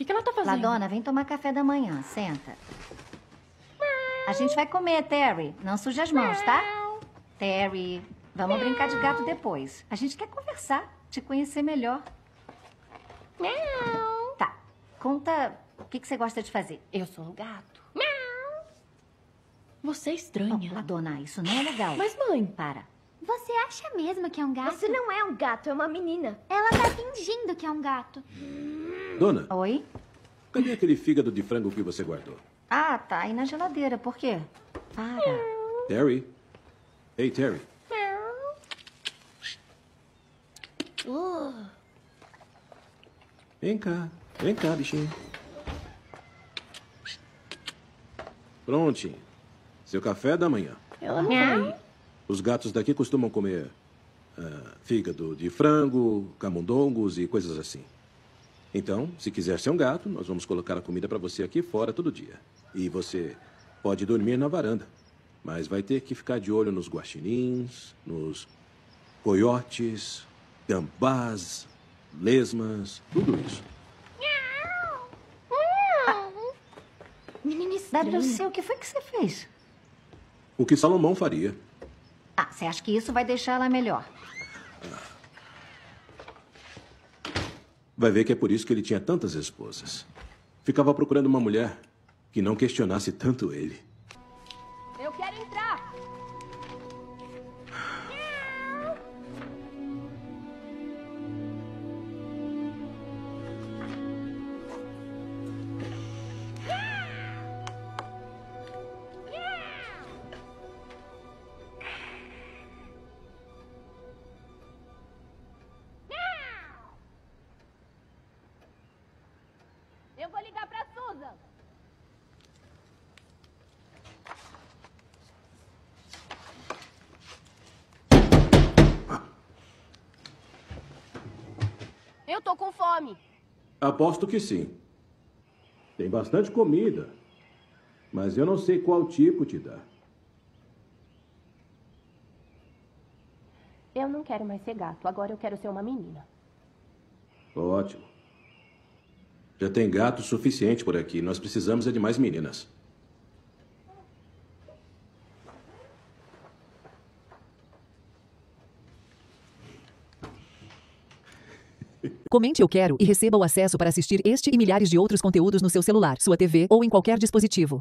que ela tá fazendo? Ladona, vem tomar café da manhã. Senta. A gente vai comer, Terry. Não suja as mãos, tá? Terry, vamos brincar de gato depois. A gente quer conversar, te conhecer melhor. Tá, conta o que você gosta de fazer. Eu sou um gato. Você é estranha. Oh, Ladona, isso não é legal. Mas, mãe... Para. Você acha mesmo que é um gato? Você não é um gato, é uma menina. Ela tá fingindo que é um gato. Dona, Oi? cadê aquele fígado de frango que você guardou? Ah, tá aí na geladeira. Por quê? Para. Terry? Ei, Terry. Vem cá, bichinho. Prontinho. Seu café da manhã. Ela não vai. Os gatos daqui costumam comer fígado de frango, camundongos e coisas assim. Então, se quiser ser um gato, nós vamos colocar a comida para você aqui fora todo dia. E você pode dormir na varanda. Mas vai ter que ficar de olho nos guaxinins, nos coiotes, gambás, lesmas, tudo isso. Menina estranha. WC, o que foi que você fez? O que Salomão faria. Ah, você acha que isso vai deixar ela melhor? Vai ver que é por isso que ele tinha tantas esposas. Ficava procurando uma mulher que não questionasse tanto ele. Eu quero entrar. Eu vou ligar pra Susan. Eu tô com fome. Aposto que sim. Tem bastante comida. Mas eu não sei qual tipo te dá. Eu não quero mais ser gato. Agora eu quero ser uma menina. Ótimo. Já tem gato suficiente por aqui. Nós precisamos de mais meninas. Comente eu quero e receba o acesso para assistir este e milhares de outros conteúdos no seu celular, sua TV ou em qualquer dispositivo.